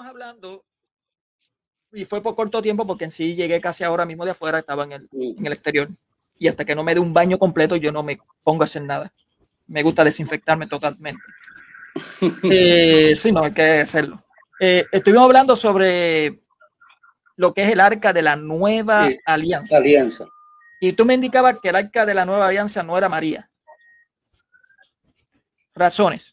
hablando, y fue por corto tiempo porque en sí llegué casi ahora mismo de afuera, estaba en el exterior, y hasta que no me dé un baño completo yo no me pongo a hacer nada. Me gusta desinfectarme totalmente. Sí, no, hay que hacerlo. Estuvimos hablando sobre lo que es el arca de la nueva alianza. Y tú me indicabas que el arca de la nueva alianza no era María. Razones.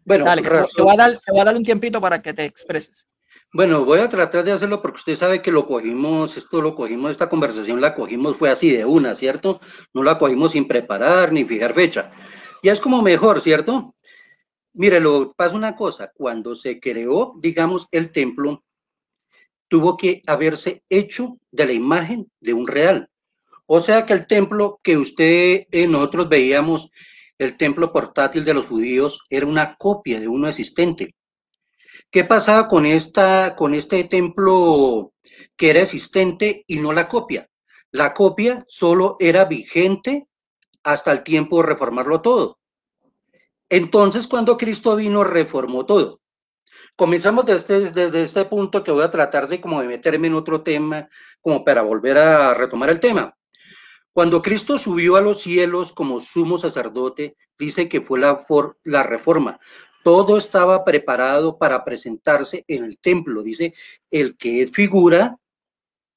Bueno, dale, te voy a dar un tiempito para que te expreses. Bueno, voy a tratar de hacerlo porque usted sabe que esta conversación la cogimos, fue así de una, ¿cierto? No la cogimos sin preparar ni fijar fecha. Ya es como mejor, ¿cierto? Mire, lo pasa una cosa, cuando se creó, digamos, el templo, tuvo que haberse hecho de la imagen de un real. O sea que el templo que nosotros veíamos, el templo portátil de los judíos, era una copia de uno existente. ¿Qué pasaba con este templo que era existente y no la copia? La copia solo era vigente hasta el tiempo de reformarlo todo. Entonces, cuando Cristo vino, reformó todo. Comenzamos desde este punto que voy a tratar de como de meterme en otro tema, como para volver a retomar el tema. Cuando Cristo subió a los cielos como sumo sacerdote, dice que fue la reforma. Todo estaba preparado para presentarse en el templo, dice el que es figura,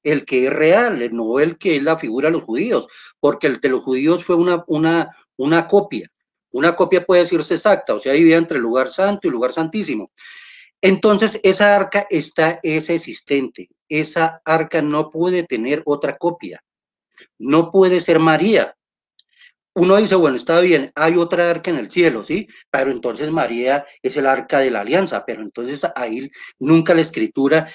el que es real, no el que es la figura de los judíos, porque el de los judíos fue una copia. Una copia puede decirse exacta, o sea, dividida entre el lugar santo y el lugar santísimo. Entonces, esa arca es existente. Esa arca no puede tener otra copia. No puede ser María. Uno dice, bueno, está bien, hay otra arca en el cielo, ¿sí? Pero entonces María es el arca de la alianza, pero entonces ahí nunca la escritura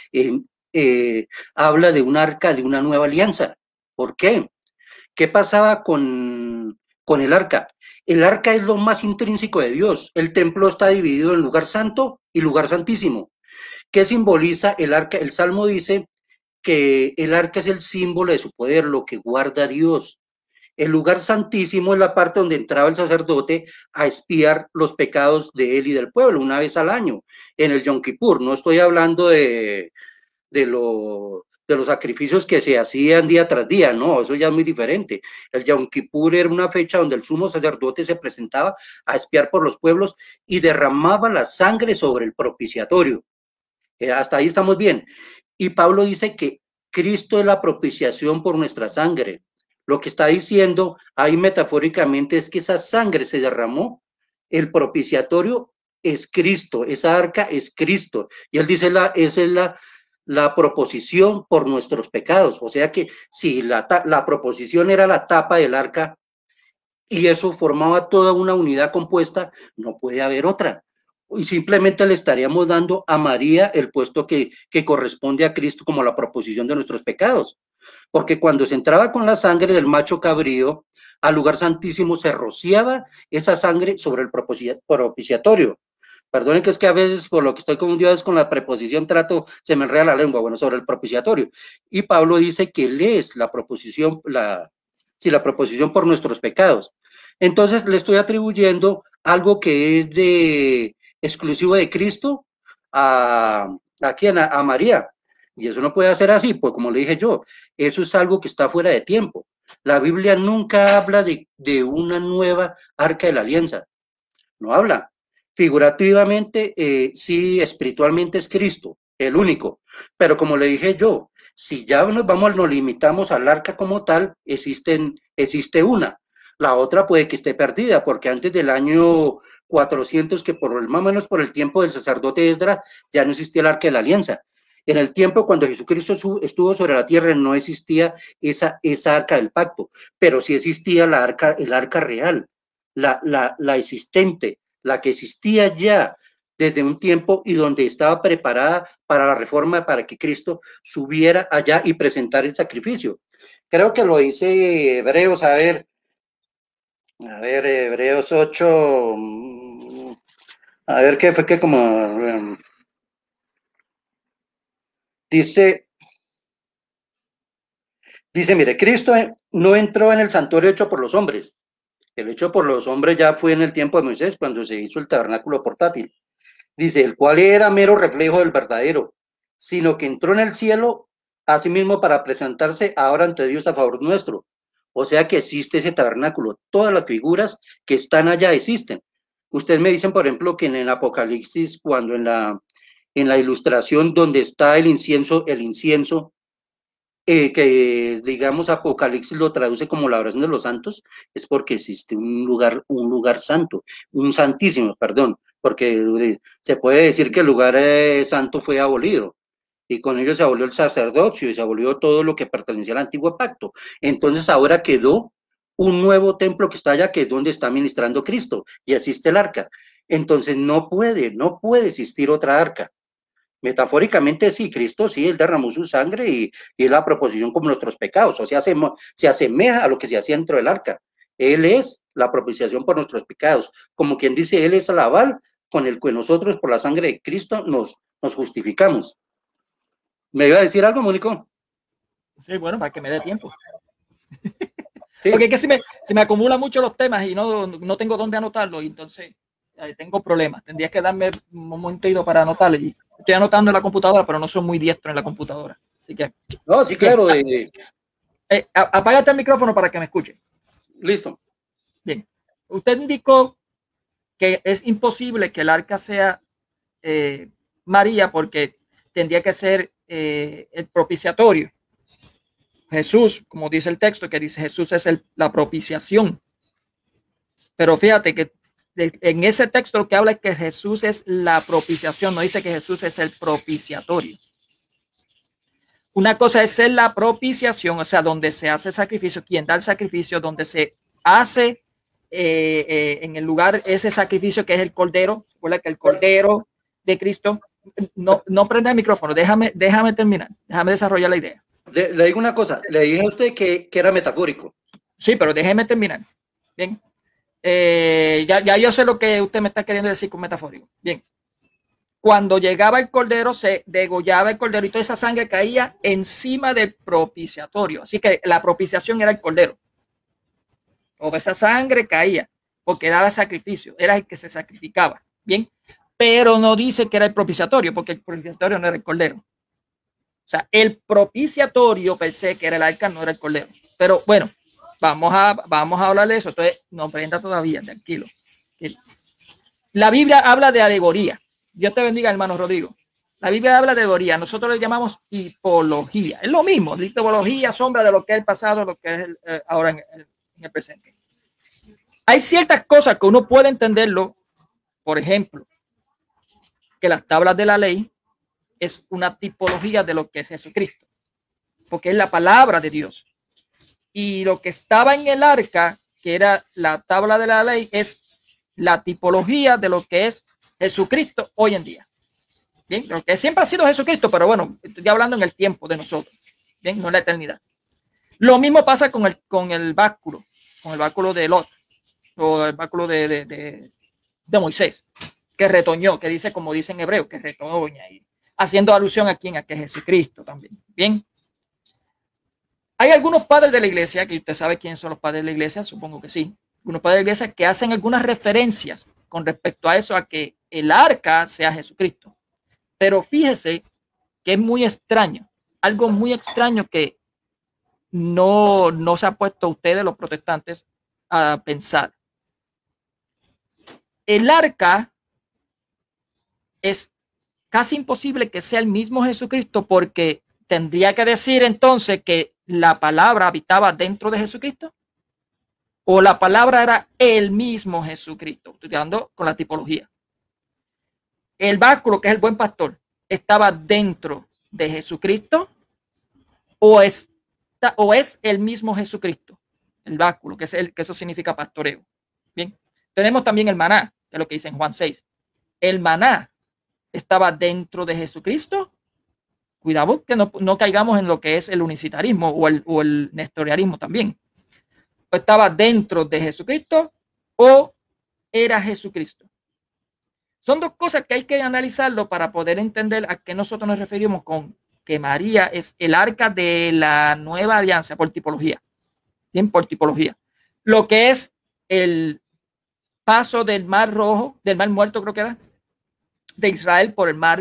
habla de un arca de una nueva alianza. ¿Por qué? ¿Qué pasaba con el arca? El arca es lo más intrínseco de Dios. El templo está dividido en lugar santo y lugar santísimo. ¿Qué simboliza el arca? El Salmo dice que el arca es el símbolo de su poder, lo que guarda Dios. El lugar santísimo es la parte donde entraba el sacerdote a expiar los pecados de él y del pueblo una vez al año, en el Yom Kippur. No estoy hablando de los sacrificios que se hacían día tras día, no, eso ya es muy diferente. El Yom Kippur era una fecha donde el sumo sacerdote se presentaba a expiar por los pueblos y derramaba la sangre sobre el propiciatorio. Hasta ahí estamos bien. Y Pablo dice que Cristo es la propiciación por nuestra sangre. Lo que está diciendo ahí metafóricamente es que esa sangre se derramó, el propiciatorio es Cristo, esa arca es Cristo. Y él dice, esa es la proposición por nuestros pecados. O sea que si la proposición era la tapa del arca y eso formaba toda una unidad compuesta, no puede haber otra. Y simplemente le estaríamos dando a María el puesto que corresponde a Cristo como la proposición de nuestros pecados. Porque cuando se entraba con la sangre del macho cabrío, al lugar santísimo se rociaba esa sangre sobre el propiciatorio. Perdonen que es que a veces por lo que estoy confundido es con la preposición se me enreda la lengua, bueno, sobre el propiciatorio. Y Pablo dice que él es la proposición, la proposición por nuestros pecados. Entonces le estoy atribuyendo algo que es exclusivo de Cristo aquí a María. Y eso no puede ser así, pues como le dije yo, eso es algo que está fuera de tiempo. La Biblia nunca habla de una nueva arca de la alianza, no habla. Figurativamente, sí, espiritualmente es Cristo, el único, pero como le dije yo, si ya nos limitamos al arca como tal, existe una. La otra puede que esté perdida, porque antes del año 400, que más o menos por el tiempo del sacerdote Esdras, ya no existía el arca de la alianza. En el tiempo cuando Jesucristo estuvo sobre la tierra no existía esa arca del pacto, pero sí existía el arca real, la existente, la que existía ya desde un tiempo y donde estaba preparada para la reforma, para que Cristo subiera allá y presentara el sacrificio. Creo que lo dice Hebreos, Hebreos 8, a ver qué fue que como dice, mire, Cristo no entró en el santuario hecho por los hombres. El hecho por los hombres ya fue en el tiempo de Moisés, cuando se hizo el tabernáculo portátil. Dice, el cual era mero reflejo del verdadero, sino que entró en el cielo asimismo para presentarse ahora ante Dios a favor nuestro. O sea que existe ese tabernáculo. Todas las figuras que están allá existen. Ustedes me dicen, por ejemplo, que en el Apocalipsis, cuando en la ilustración donde está el incienso, que digamos Apocalipsis lo traduce como la oración de los santos, es porque existe un lugar santo, un santísimo, perdón, porque se puede decir que el lugar santo fue abolido y con ello se abolió el sacerdocio y se abolió todo lo que pertenecía al antiguo pacto. Entonces ahora quedó un nuevo templo que está allá, que es donde está ministrando Cristo y existe el arca. Entonces no puede existir otra arca. Metafóricamente sí, Cristo sí, él derramó su sangre y la proposición como nuestros pecados, o sea, se asemeja a lo que se hacía dentro del arca. Él es la propiciación por nuestros pecados, como quien dice, él es el aval con el que nosotros por la sangre de Cristo nos justificamos. ¿Me iba a decir algo, Mónico? Sí, bueno, para que me dé tiempo. Sí. Porque es que se me acumulan mucho los temas y no tengo dónde anotarlo, y entonces tengo problemas. Tendrías que darme un momentito para anotarlo. Y estoy anotando en la computadora, pero no soy muy diestro en la computadora. Así que. No, sí, claro. Apágate el micrófono para que me escuche. Listo. Bien. Usted indicó que es imposible que el arca sea María porque tendría que ser el propiciatorio. Jesús, como dice el texto, que dice Jesús es la propiciación. Pero fíjate que en ese texto lo que habla es que Jesús es la propiciación, no dice que Jesús es el propiciatorio. Una cosa es ser la propiciación, o sea, donde se hace el sacrificio, quien da el sacrificio, donde se hace en el lugar ese sacrificio que es el cordero. Recuerda que el cordero de Cristo, no prenda el micrófono, déjame terminar, déjame desarrollar la idea. Le digo una cosa, le dije a usted que era metafórico. Sí, pero déjeme terminar. Bien. Ya yo sé lo que usted me está queriendo decir con metafórico. Bien. Cuando llegaba el cordero, se degollaba el cordero y toda esa sangre caía encima del propiciatorio. Así que la propiciación era el cordero. Toda esa sangre caía porque daba sacrificio, era el que se sacrificaba. Bien, pero no dice que era el propiciatorio, porque el propiciatorio no era el cordero. O sea, el propiciatorio per se, que era el arca, no era el cordero. Pero bueno, vamos a hablar de eso. Entonces, no prenda todavía, tranquilo. La Biblia habla de alegoría. Dios te bendiga, hermano Rodrigo. La Biblia habla de alegoría. Nosotros le llamamos tipología. Es lo mismo. Tipología, sombra de lo que es el pasado, lo que es ahora en el presente. Hay ciertas cosas que uno puede entenderlo. Por ejemplo, que las tablas de la ley es una tipología de lo que es Jesucristo, porque es la palabra de Dios. Y lo que estaba en el arca, que era la tabla de la ley, es la tipología de lo que es Jesucristo hoy en día. Bien, lo que siempre ha sido Jesucristo, pero bueno, estoy hablando en el tiempo de nosotros, bien, no en la eternidad. Lo mismo pasa con el báculo de Lot, o el báculo de Moisés, que retoñó, que dice, como dice en hebreo, que retoña, y haciendo alusión a quién, a que Jesucristo también. Bien. Hay algunos padres de la iglesia, que usted sabe quiénes son los padres de la iglesia, supongo que sí, algunos padres de la iglesia que hacen algunas referencias con respecto a eso, a que el arca sea Jesucristo. Pero fíjese que es muy extraño, algo muy extraño que no se ha puesto ustedes, los protestantes, a pensar. El arca es casi imposible que sea el mismo Jesucristo, porque tendría que decir entonces que la palabra habitaba dentro de Jesucristo, o la palabra era el mismo Jesucristo. Estoy hablando con la tipología. El báculo, que es el buen pastor, estaba dentro de Jesucristo, o es el mismo Jesucristo, el báculo, que eso significa pastoreo. Bien, tenemos también el maná, que es lo que dice en Juan 6. El maná estaba dentro de Jesucristo. Cuidado que no caigamos en lo que es el unicitarismo o el nestorianismo también. O estaba dentro de Jesucristo o era Jesucristo. Son dos cosas que hay que analizarlo para poder entender a qué nosotros nos referimos con que María es el arca de la nueva alianza por tipología. Bien, por tipología. Lo que es el paso del mar rojo, del mar muerto creo que era, de Israel por el mar,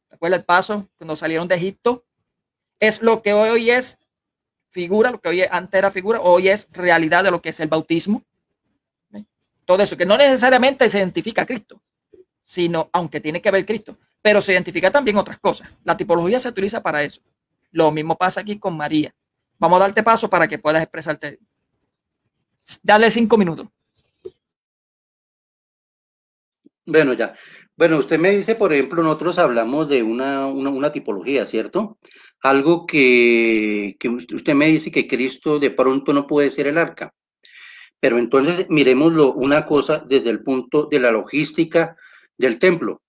¿te acuerdas el paso? Cuando salieron de Egipto, es lo que hoy es figura, lo que hoy antes era figura, hoy es realidad de lo que es el bautismo. Todo eso, que no necesariamente se identifica a Cristo, sino, aunque tiene que ver Cristo, pero se identifica también otras cosas. La tipología se utiliza para eso. Lo mismo pasa aquí con María. Vamos a darte paso para que puedas expresarte. Dale 5 minutos. Bueno, ya. Bueno, usted me dice, por ejemplo, nosotros hablamos de una tipología, ¿cierto? Algo que usted me dice que Cristo de pronto no puede ser el arca. Pero entonces miremoslo una cosa desde el punto de la logística del templo.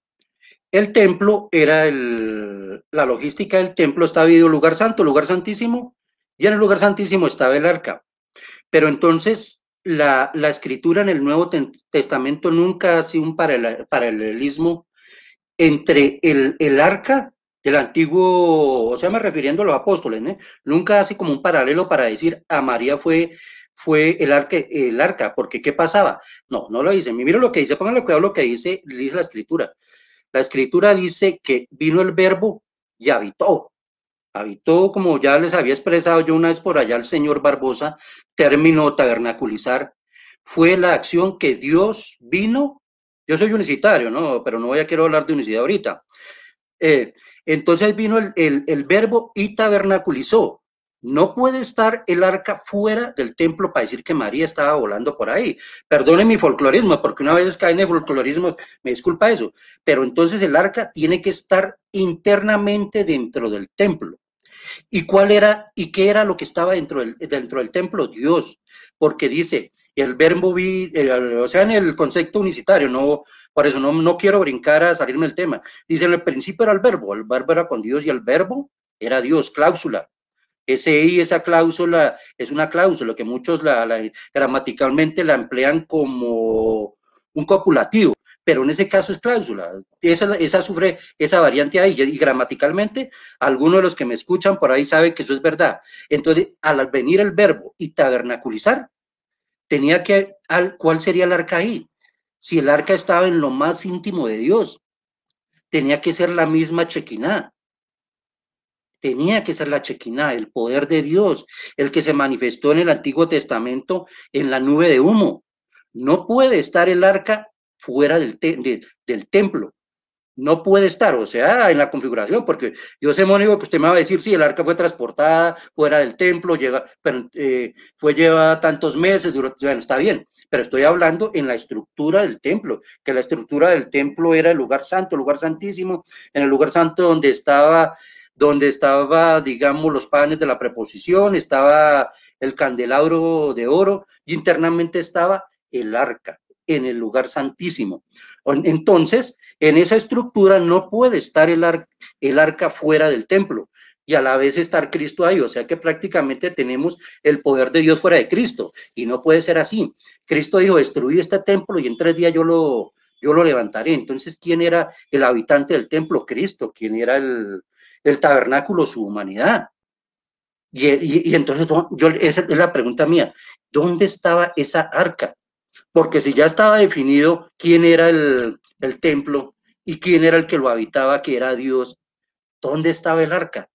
El templo era la logística del templo, estaba el lugar santo, lugar santísimo, y en el lugar santísimo estaba el arca. Pero entonces la escritura en el Nuevo Testamento nunca hace un paralelismo entre el arca del antiguo, o sea, me refiriendo a los apóstoles, ¿no? Nunca hace como un paralelo para decir a María fue el arca, porque ¿qué pasaba? No, no lo dice. Mira lo que dice, pónganle cuidado lo que dice la escritura. La escritura dice que vino el verbo y habitó. Habitó, como ya les había expresado yo una vez por allá el señor Barbosa, término tabernaculizar, fue la acción que Dios vino. Yo soy unicitario, ¿no? Pero no quiero hablar de unicidad ahorita. Entonces vino el verbo y tabernaculizó. No puede estar el arca fuera del templo para decir que María estaba volando por ahí. Perdone mi folclorismo, porque una vez cae en el folclorismo, me disculpa eso. Pero entonces el arca tiene que estar internamente dentro del templo. ¿Y qué era lo que estaba dentro del templo? Dios, porque dice, el verbo o sea, en el concepto unicitario, no, por eso no quiero brincar a salirme del tema. Dice, en el principio era el verbo era con Dios y el verbo era Dios, cláusula. Esa cláusula es una cláusula que muchos gramaticalmente la emplean como un copulativo, pero en ese caso es cláusula. Esa sufre esa variante ahí, y gramaticalmente, algunos de los que me escuchan por ahí saben que eso es verdad. Entonces, al venir el verbo y tabernaculizar, ¿cuál sería el arca ahí? Si el arca estaba en lo más íntimo de Dios, tenía que ser la misma Chequiná. Tenía que ser la Chequiná, el poder de Dios, el que se manifestó en el Antiguo Testamento en la nube de humo. No puede estar el arca fuera del templo. No puede estar, o sea, en la configuración, porque yo sé, Mónico, que usted me va a decir, sí, el arca fue transportada fuera del templo, fue llevada tantos meses, bueno, está bien, pero estoy hablando en la estructura del templo, que la estructura del templo era el lugar santo, el lugar santísimo, en el lugar santo donde estaba, digamos, los panes de la preposición, estaba el candelabro de oro, y internamente estaba el arca, en el lugar santísimo. Entonces, en esa estructura no puede estar el arca fuera del templo y a la vez estar Cristo ahí, o sea que prácticamente tenemos el poder de Dios fuera de Cristo, y no puede ser así. Cristo dijo, destruí este templo y en 3 días yo lo levantaré. Entonces, ¿quién era el habitante del templo? Cristo. ¿Quién era el tabernáculo? Su humanidad. Y entonces, esa es la pregunta mía, ¿dónde estaba esa arca? Porque si ya estaba definido quién era el templo y quién era el que lo habitaba, que era Dios, ¿dónde estaba el arca?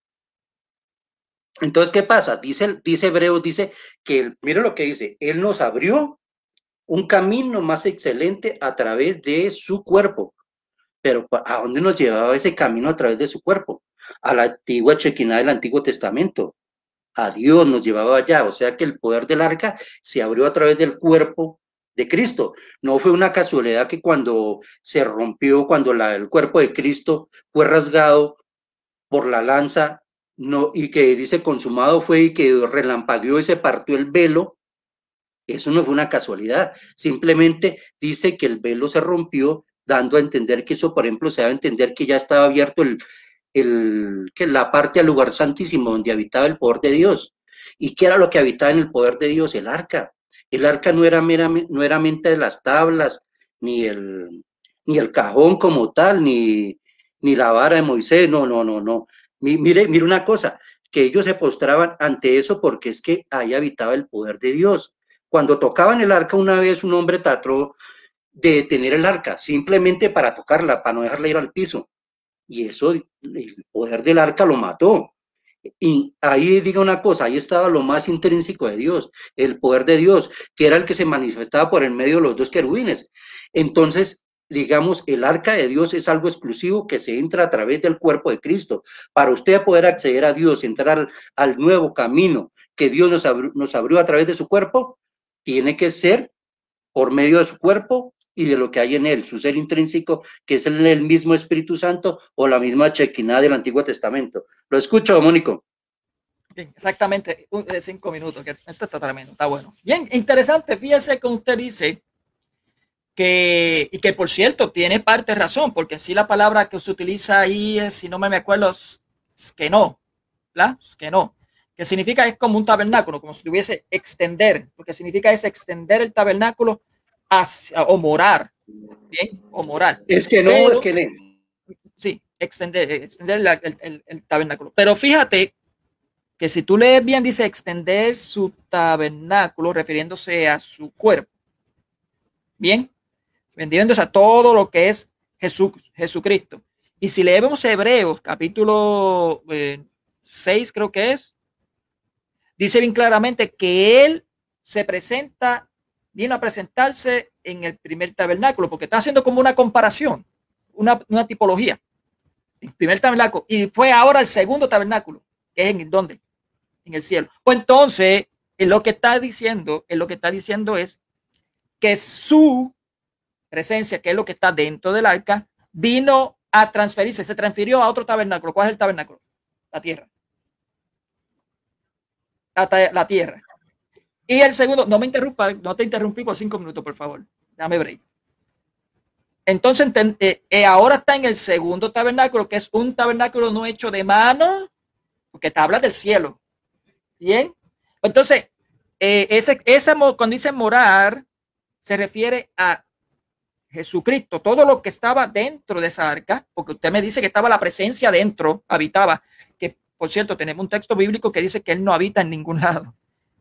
Entonces, ¿qué pasa? Dice Hebreos, dice que, mire lo que dice, Él nos abrió un camino más excelente a través de su cuerpo. Pero ¿a dónde nos llevaba ese camino a través de su cuerpo? A la antigua Chequiná del Antiguo Testamento. A Dios nos llevaba allá, o sea que el poder del arca se abrió a través del cuerpo de Cristo. No fue una casualidad que cuando se rompió, cuando el cuerpo de Cristo fue rasgado por la lanza, no, y que dice consumado fue, y que relampagueó y se partió el velo, eso no fue una casualidad, simplemente dice que el velo se rompió, dando a entender que eso, por ejemplo, se da a entender que ya estaba abierto que la parte al lugar santísimo donde habitaba el poder de Dios. ¿Y qué era lo que habitaba en el poder de Dios? El arca. El arca no era meramente de las tablas, ni el cajón como tal, ni la vara de Moisés, no. Mire una cosa, que ellos se postraban ante eso porque es que ahí habitaba el poder de Dios. Cuando tocaban el arca una vez, un hombre trató de tener el arca, simplemente para tocarla, para no dejarla ir al piso. Y eso, el poder del arca lo mató. Y ahí diga una cosa, ahí estaba lo más intrínseco de Dios, el poder de Dios, que era el que se manifestaba por el medio de los dos querubines. Entonces, digamos, el arca de Dios es algo exclusivo que se entra a través del cuerpo de Cristo. Para usted poder acceder a Dios, entrar al nuevo camino que Dios nos abrió a través de su cuerpo, tiene que ser por medio de su cuerpo y de lo que hay en él, su ser intrínseco, que es el mismo Espíritu Santo o la misma Shekinah del Antiguo Testamento. Lo escucho, Mónico. Bien, exactamente, 5 minutos, que esto está tremendo, está bueno. Bien, interesante, fíjese que usted dice y que por cierto tiene parte de razón, porque sí la palabra que se utiliza ahí es, si no me acuerdo, es que no, ¿verdad? Que no, que significa es como un tabernáculo, como si tuviese extender, lo que significa es extender el tabernáculo hacia, o morar, bien, o morar. Es que no, pero, es que no. Sí, extender el tabernáculo. Pero fíjate que si tú lees bien, dice extender su tabernáculo, refiriéndose a su cuerpo. Bien, vendiéndose a todo lo que es Jesucristo. Y si leemos Hebreos, capítulo 6, creo que es, dice bien claramente que él se presenta, viene a presentarse en el primer tabernáculo, porque está haciendo como una comparación, una tipología. El primer tabernáculo, y fue ahora el segundo tabernáculo, que es en ¿dónde? En el cielo. Pues entonces, lo que está diciendo es que su presencia, que es lo que está dentro del arca, vino a transferirse, se transfirió a otro tabernáculo. ¿Cuál es el tabernáculo? La tierra. La tierra. Y el segundo, no me interrumpa, no te interrumpí por 5 minutos, por favor. Dame break. Entonces, ahora está en el segundo tabernáculo, que es un tabernáculo no hecho de mano, porque te habla del cielo. Bien. Entonces, cuando dice morar, se refiere a Jesucristo, todo lo que estaba dentro de esa arca, porque usted me dice que estaba la presencia dentro, habitaba, que por cierto tenemos un texto bíblico que dice que él no habita en ningún lado,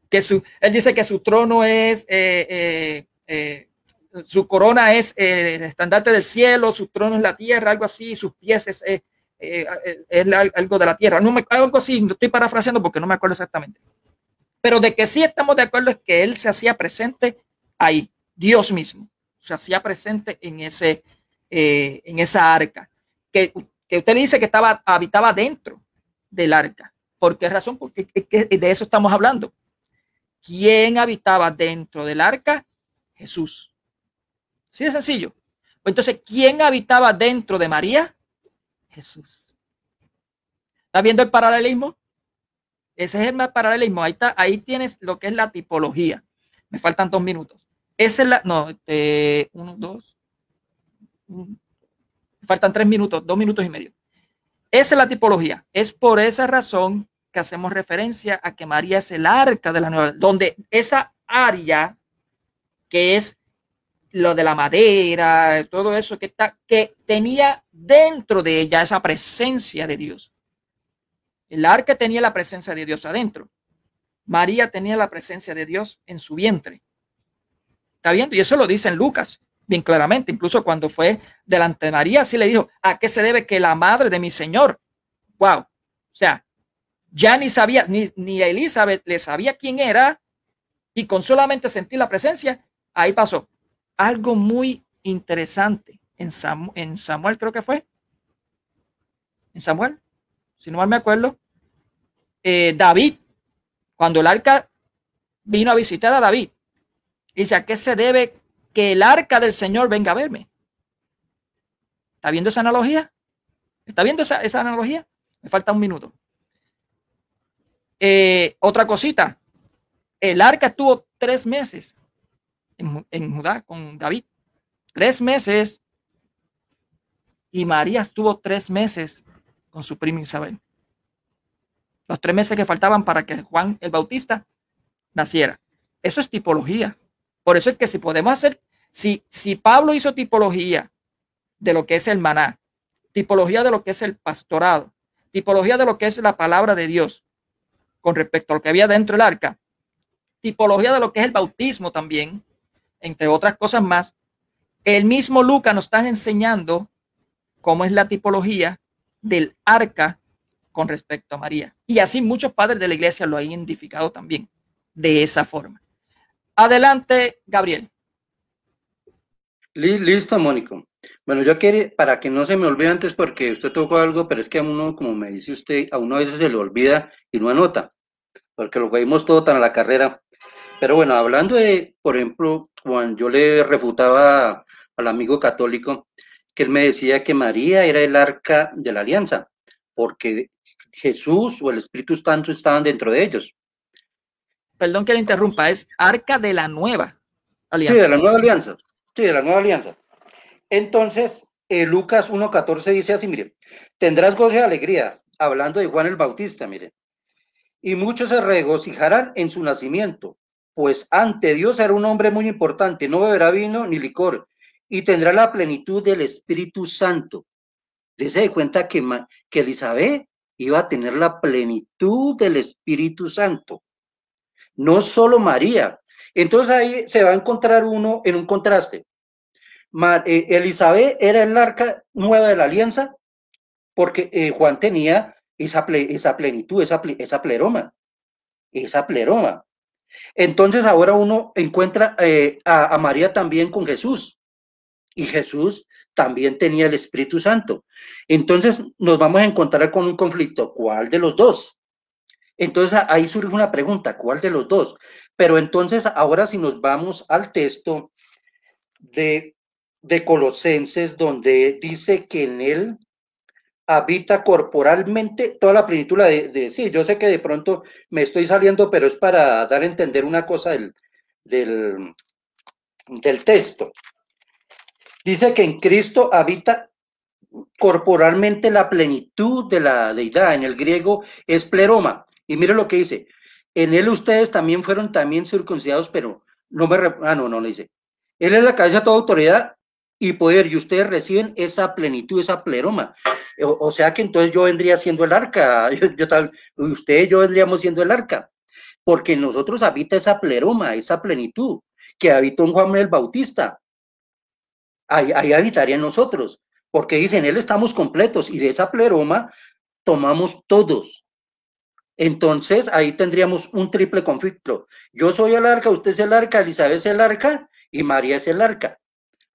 que él dice que su trono es, su corona es el estandarte del cielo, su trono es la tierra, algo así, sus pies es algo de la tierra, algo así, estoy parafraseando porque no me acuerdo exactamente, pero de que sí estamos de acuerdo es que él se hacía presente ahí, Dios mismo se hacía presente en esa arca, que usted dice que habitaba dentro del arca. ¿Por qué razón? Porque de eso estamos hablando. ¿Quién habitaba dentro del arca? Jesús. Sí, es sencillo. Entonces, ¿quién habitaba dentro de María? Jesús. ¿Está viendo el paralelismo? Ese es el paralelismo. Ahí tienes lo que es la tipología. Me faltan 2 minutos. Esa es la, no, 1, 2, faltan 3 minutos, 2 minutos y medio. Esa es la tipología. Es por esa razón que hacemos referencia a que María es el arca de la nueva, donde esa área que es lo de la madera, todo eso que tenía dentro de ella esa presencia de Dios. El arca tenía la presencia de Dios adentro. María tenía la presencia de Dios en su vientre. ¿Está viendo? Y eso lo dice en Lucas bien claramente. Incluso cuando fue delante de María, así le dijo, ¿a qué se debe que la madre de mi Señor? Wow. O sea, ya ni sabía, ni Elizabeth le sabía quién era, y con solamente sentir la presencia, ahí pasó. Algo muy interesante en Samuel, creo que fue. En Samuel, si no mal me acuerdo, David, cuando el arca vino a visitar a David, dice, ¿a qué se debe que el arca del Señor venga a verme? ¿Está viendo esa analogía? ¿Está viendo esa analogía? Me falta 1 minuto. Otra cosita. El arca estuvo 3 meses en Judá con David. 3 meses. Y María estuvo 3 meses con su prima Isabel. Los 3 meses que faltaban para que Juan el Bautista naciera. Eso es tipología. Por eso es que si podemos hacer, si Pablo hizo tipología de lo que es el maná, tipología de lo que es el pastorado, tipología de lo que es la palabra de Dios con respecto a lo que había dentro del arca, tipología de lo que es el bautismo también, entre otras cosas más, El mismo Lucas nos está enseñando cómo es la tipología del arca con respecto a María. Y así muchos padres de la iglesia lo han identificado también de esa forma. Adelante, Gabriel. Listo, Mónico. Bueno, yo quiero, para que no se me olvide antes, porque usted tocó algo, pero es que a uno, como me dice usted, a uno a veces se le olvida y no anota, porque lo veis todo tan a la carrera. Pero bueno, hablando de, por ejemplo, cuando yo le refutaba al amigo católico, que él me decía que María era el arca de la alianza, porque Jesús o el Espíritu Santo estaban dentro de ellos. Perdón que le interrumpa, es arca de la nueva alianza. Sí, de la nueva alianza. Sí, de la nueva alianza. Entonces, Lucas 1:14 dice así, mire, tendrás gozo y alegría, hablando de Juan el Bautista, mire, y muchos se regocijarán en su nacimiento, pues ante Dios era un hombre muy importante, no beberá vino ni licor, y tendrá la plenitud del Espíritu Santo. Dese de cuenta que Elizabeth iba a tener la plenitud del Espíritu Santo, no solo María. Entonces ahí se va a encontrar uno en un contraste. Elizabeth era el arca nueva de la alianza porque Juan tenía esa plenitud, esa pleroma. Entonces ahora uno encuentra a María también con Jesús y Jesús también tenía el Espíritu Santo. Entonces nos vamos a encontrar con un conflicto. ¿Cuál de los dos? Entonces ahí surge una pregunta, ¿cuál de los dos? Pero entonces ahora si nos vamos al texto de Colosenses, donde dice que en él habita corporalmente toda la plenitud sí, yo sé que de pronto me estoy saliendo, pero es para dar a entender una cosa del texto. Dice que en Cristo habita corporalmente la plenitud de la deidad. En el griego es pleroma. Y mire lo que dice. En él ustedes también fueron también circuncidados, pero no le dice. Él es la cabeza de toda autoridad y poder, y ustedes reciben esa plenitud, esa pleroma. O sea que entonces yo vendría siendo el arca, usted y yo vendríamos siendo el arca, porque en nosotros habita esa pleroma, esa plenitud que habitó en Juan el Bautista. Ahí habitaría en nosotros, porque dicen, él estamos completos y de esa pleroma tomamos todos. Entonces ahí tendríamos un triple conflicto. Yo soy el arca, usted es el arca, Elizabeth es el arca y María es el arca.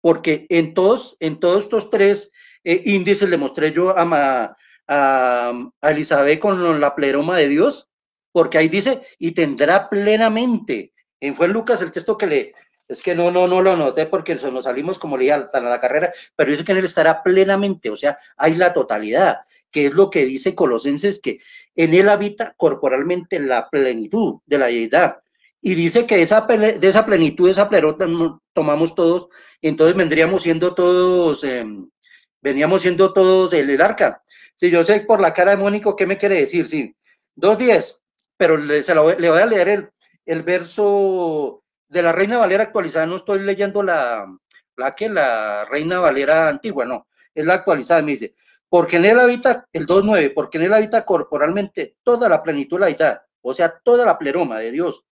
Porque en todos estos tres índices le mostré yo a Elizabeth con la pleroma de Dios, porque ahí dice, y tendrá plenamente. Fue en Lucas el texto que es que no lo noté porque nos salimos como leía a la carrera, pero dice que en él estará plenamente, o sea, hay la totalidad, que es lo que dice Colosenses, que en él habita corporalmente la plenitud de la deidad. Y dice que de esa plenitud, de esa plerota tomamos todos, entonces veníamos siendo todos el arca. Si yo sé por la cara de Mónico, ¿qué me quiere decir? Sí, 2:10, pero le voy a leer el verso de la Reina Valera actualizada, no estoy leyendo la Reina Valera antigua, no, es la actualizada, me dice, porque en él habita, el 2:9, porque en él habita corporalmente toda la plenitud de la deidad, o sea, toda la pleroma de Dios,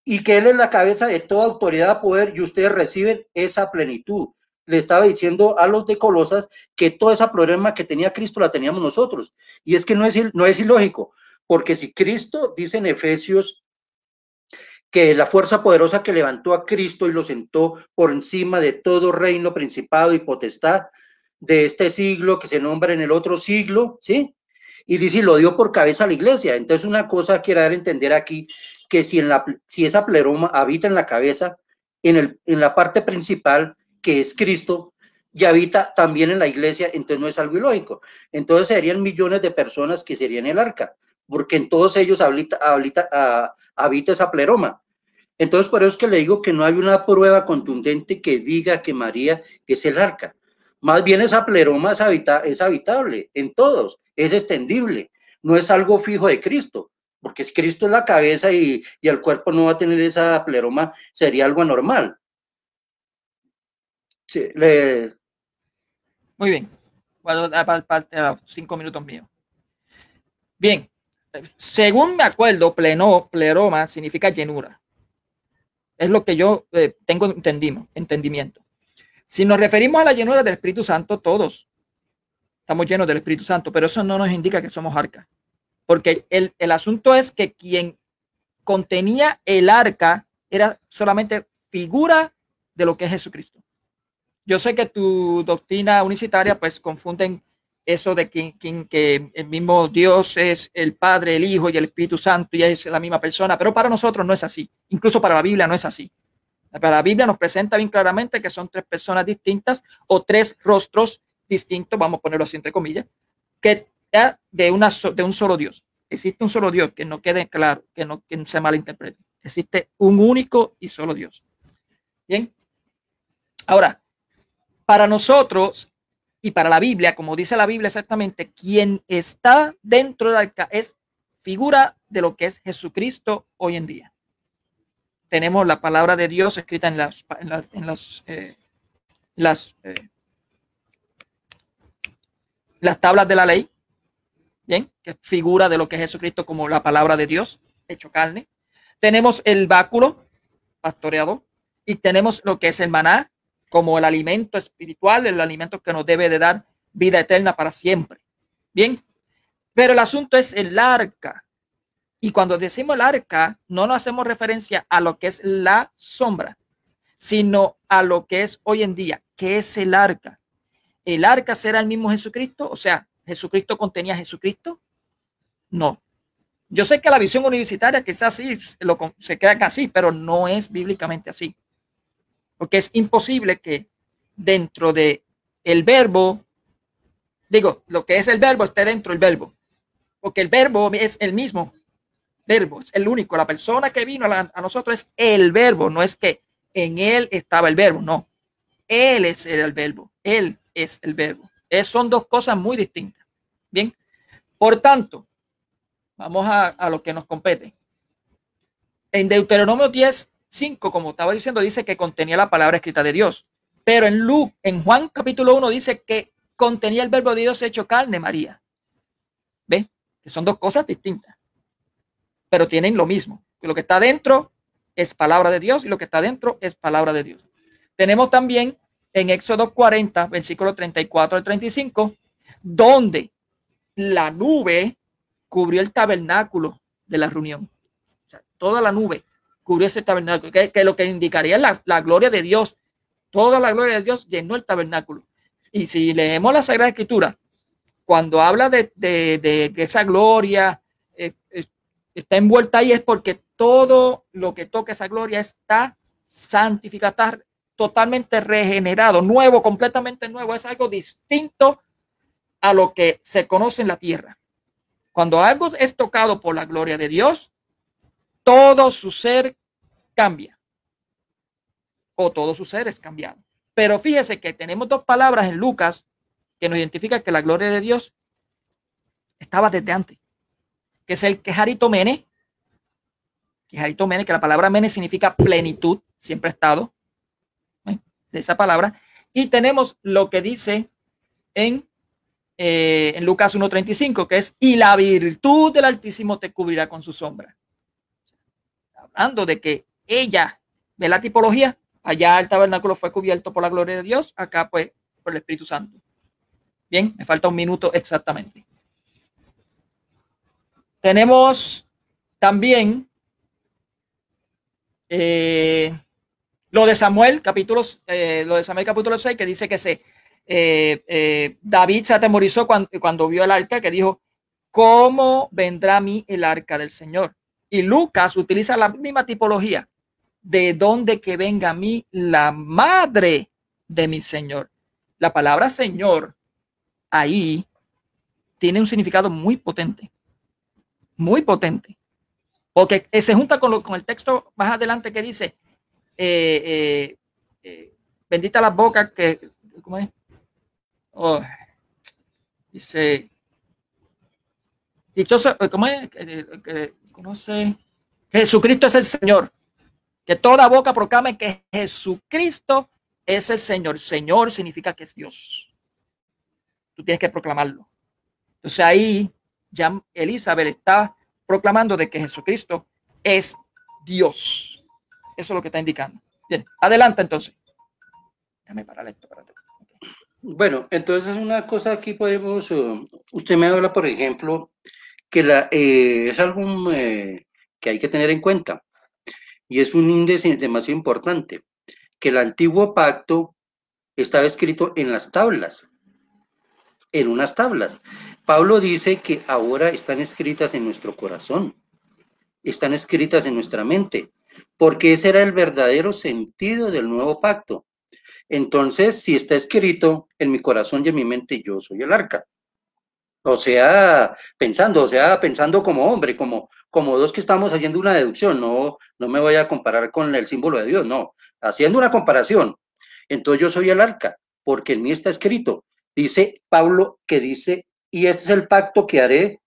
y que él es la cabeza de toda autoridad, poder, y ustedes reciben esa plenitud. Le estaba diciendo a los de Colosas que toda esa problema que tenía Cristo la teníamos nosotros, y es que no es ilógico, porque si Cristo dice en Efesios que la fuerza poderosa que levantó a Cristo y lo sentó por encima de todo reino, principado y potestad de este siglo que se nombra en el otro siglo, ¿sí? Y dice, lo dio por cabeza a la iglesia. Entonces una cosa quiero dar a entender aquí, que si esa pleroma habita en la cabeza, en la parte principal, que es Cristo, y habita también en la iglesia, entonces no es algo ilógico. Entonces serían millones de personas que serían el arca, porque en todos ellos habita esa pleroma. Entonces, por eso es que le digo que no hay una prueba contundente que diga que María es el arca. Más bien esa pleroma es habitable en todos, es extendible, no es algo fijo de Cristo, porque si Cristo es la cabeza y el cuerpo no va a tener esa pleroma, sería algo anormal. Sí, Muy bien. Puedo dar parte a los 5 minutos míos. Bien. Según me acuerdo, pleroma significa llenura. Es lo que yo tengo entendimiento. Si nos referimos a la llenura del Espíritu Santo, todos estamos llenos del Espíritu Santo, pero eso no nos indica que somos arca. Porque el asunto es que quien contenía el arca era solamente figura de lo que es Jesucristo. Yo sé que tu doctrina unicitaria pues confunden eso de que el mismo Dios es el Padre, el Hijo y el Espíritu Santo y es la misma persona, pero para nosotros no es así. Incluso para la Biblia no es así. Para la Biblia nos presenta bien claramente que son tres personas distintas o tres rostros distintos, vamos a ponerlo así entre comillas, que de un solo Dios. Existe un solo Dios, que no quede claro, que se malinterprete. Existe un único y solo Dios. Bien. Ahora, para nosotros y para la Biblia, como dice la Biblia exactamente, quien está dentro del arca es figura de lo que es Jesucristo hoy en día. Tenemos la palabra de Dios escrita en las tablas de la ley, bien, que figura de lo que es Jesucristo como la palabra de Dios hecho carne. Tenemos el báculo pastoreado y tenemos lo que es el maná como el alimento espiritual, el alimento que nos debe de dar vida eterna para siempre. Bien, pero el asunto es el arca. Y cuando decimos el arca, no nos hacemos referencia a lo que es la sombra, sino a lo que es hoy en día. ¿Qué es el arca? ¿El arca será el mismo Jesucristo? O sea, ¿Jesucristo contenía a Jesucristo? No. Yo sé que la visión universitaria que está así, se crea así, pero no es bíblicamente así. Porque es imposible que dentro de el verbo, digo, lo que es el verbo esté dentro del verbo. Porque el verbo es el mismo verbo, es el único. La persona que vino a nosotros es el verbo, no es que en él estaba el verbo, no. Él es el verbo, él es el verbo. Son dos cosas muy distintas. Bien, por tanto, vamos a lo que nos compete. En Deuteronomio 10:5, como estaba diciendo, dice que contenía la palabra escrita de Dios. Pero en Juan capítulo 1 dice que contenía el verbo de Dios hecho carne, María. ¿Ve? Que son dos cosas distintas, pero tienen lo mismo. Que lo que está dentro es palabra de Dios y lo que está dentro es palabra de Dios. Tenemos también en Éxodo 40, versículo 34 al 35, donde la nube cubrió el tabernáculo de la reunión. O sea, toda la nube cubrió ese tabernáculo, que lo que indicaría la gloria de Dios. Toda la gloria de Dios llenó el tabernáculo. Y si leemos la Sagrada Escritura, cuando habla de esa gloria está envuelta ahí, es porque todo lo que toca esa gloria está santificado, está totalmente regenerado, nuevo, completamente nuevo. Es algo distinto a lo que se conoce en la tierra. Cuando algo es tocado por la gloria de Dios, todo su ser cambia. O todo su ser es cambiado. Pero fíjese que tenemos dos palabras en Lucas que nos identifican que la gloria de Dios estaba desde antes. Que es el Keharito Mene. Keharito Mene, que la palabra Mene significa plenitud, siempre ha estado. De esa palabra. Y tenemos lo que dice en Lucas 1:35, que es, y la virtud del Altísimo te cubrirá con su sombra. Hablando de que ella, de la tipología, allá el tabernáculo fue cubierto por la gloria de Dios, acá pues por el Espíritu Santo. Bien, me falta un minuto exactamente. Tenemos también lo de Samuel, capítulo 6, que dice que David se atemorizó cuando vio el arca, que dijo, ¿cómo vendrá a mí el arca del Señor? Y Lucas utiliza la misma tipología, de donde que venga a mí la madre de mi Señor. La palabra Señor ahí tiene un significado muy potente, porque se junta con el texto más adelante que dice, bendita las bocas que, ¿cómo es? Oh, dice, dichoso, ¿cómo es? Que conoce, Jesucristo es el Señor, que toda boca proclame que Jesucristo es el Señor. Señor significa que es Dios. Tú tienes que proclamarlo. Entonces ahí ya Elizabeth está proclamando de que Jesucristo es Dios. Eso es lo que está indicando. Bien, adelante entonces. Déjame parar esto, espérate. Bueno, entonces una cosa aquí podemos, usted me habla, por ejemplo, que es algo que hay que tener en cuenta y es un índice demasiado importante, que el antiguo pacto estaba escrito en las tablas, en unas tablas. Pablo dice que ahora están escritas en nuestro corazón, están escritas en nuestra mente, porque ese era el verdadero sentido del nuevo pacto. Entonces, si está escrito en mi corazón y en mi mente, yo soy el arca. O sea, pensando como hombre, como dos que estamos haciendo una deducción, no me voy a comparar con el símbolo de Dios, no, haciendo una comparación. Entonces yo soy el arca, porque en mí está escrito, dice Pablo, que dice, y este es el pacto que haré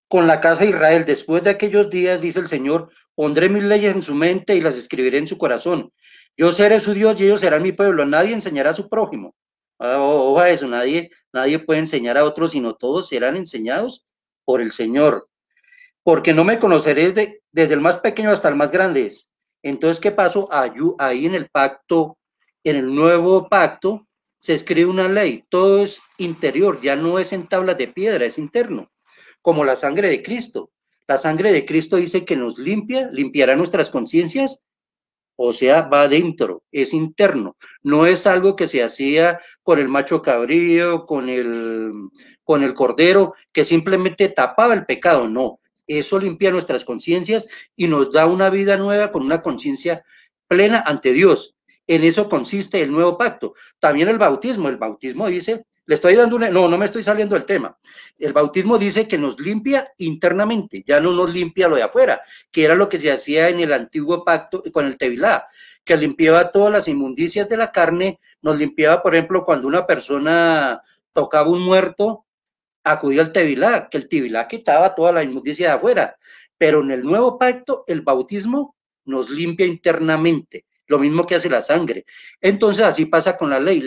con la casa de Israel. Después de aquellos días, dice el Señor, pondré mis leyes en su mente y las escribiré en su corazón. Yo seré su Dios y ellos serán mi pueblo. Nadie enseñará a su prójimo. Ojo a eso, nadie puede enseñar a otros, sino todos serán enseñados por el Señor. Porque no me conoceréis desde el más pequeño hasta el más grande. Entonces, ¿qué pasó? Ahí en el pacto, en el nuevo pacto, se escribe una ley. Todo es interior, ya no es en tablas de piedra, es interno, como la sangre de Cristo. La sangre de Cristo dice que nos limpia, limpiará nuestras conciencias, o sea, va adentro, es interno, no es algo que se hacía con el macho cabrío, con el cordero, que simplemente tapaba el pecado, no, eso limpia nuestras conciencias y nos da una vida nueva con una conciencia plena ante Dios. En eso consiste el nuevo pacto. También el bautismo dice, le estoy dando no me estoy saliendo del tema. El bautismo dice que nos limpia internamente, ya no nos limpia lo de afuera, que era lo que se hacía en el antiguo pacto con el Tevilá, que limpiaba todas las inmundicias de la carne, nos limpiaba, por ejemplo, cuando una persona tocaba un muerto, acudía al Tevilá, que el Tevilá quitaba toda la inmundicia de afuera, pero en el nuevo pacto, el bautismo nos limpia internamente, lo mismo que hace la sangre. Entonces así pasa con la ley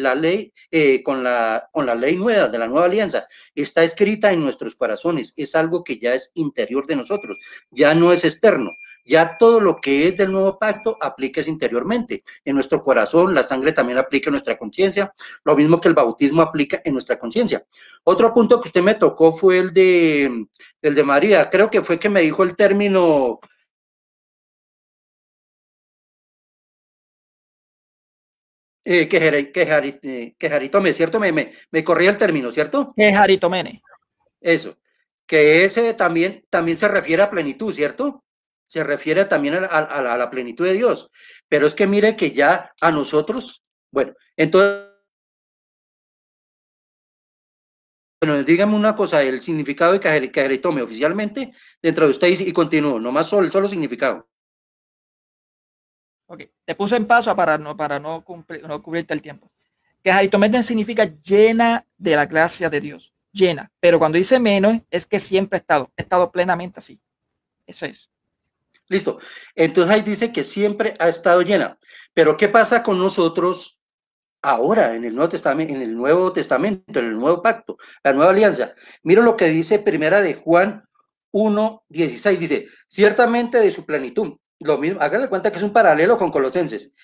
con la ley nueva, de la nueva alianza, está escrita en nuestros corazones, es algo que ya es interior de nosotros, ya no es externo, ya todo lo que es del nuevo pacto aplica interiormente, en nuestro corazón, la sangre también aplica en nuestra conciencia, lo mismo que el bautismo aplica en nuestra conciencia. Otro punto que usted me tocó fue el de María, creo que fue que me dijo el término quejaritome, ¿cierto? Me corría el término, ¿cierto? Quejaritomene. Eso, que ese también se refiere a plenitud, ¿cierto? Se refiere también a la plenitud de Dios. Pero es que mire que ya a nosotros, bueno, entonces, bueno, dígame una cosa, el significado de quejaritome oficialmente dentro de usted y continúo, nomás solo significado. Ok, te puse en paso para no cubrirte el tiempo. Quejaritomene significa llena de la gracia de Dios, llena. Pero cuando dice menos, es que siempre he estado plenamente así. Eso es. Listo. Entonces ahí dice que siempre ha estado llena. Pero ¿qué pasa con nosotros ahora en el Nuevo Testamento, en el Nuevo Pacto, la Nueva Alianza? Mira lo que dice Primera de Juan 1:16, dice, ciertamente de su plenitud, lo mismo, háganle cuenta que es un paralelo con Colosenses,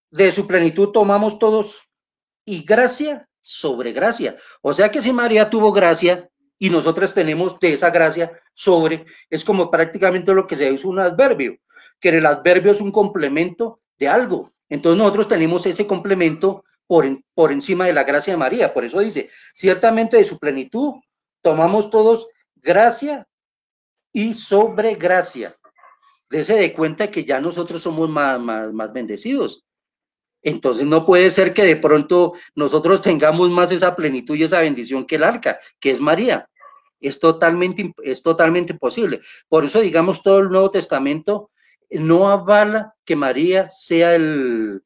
de su plenitud tomamos todos y gracia sobre gracia. O sea que si María tuvo gracia y nosotros tenemos de esa gracia sobre, es como prácticamente lo que se hizo un adverbio, que el adverbio es un complemento de algo. Entonces nosotros tenemos ese complemento por encima de la gracia de María. Por eso dice, ciertamente de su plenitud tomamos todos gracia y sobre gracia. Dese de cuenta que ya nosotros somos más bendecidos. Entonces no puede ser que de pronto nosotros tengamos más esa plenitud y esa bendición que el arca, que es María. Es totalmente imposible. Por eso, digamos, todo el Nuevo Testamento no avala que María sea el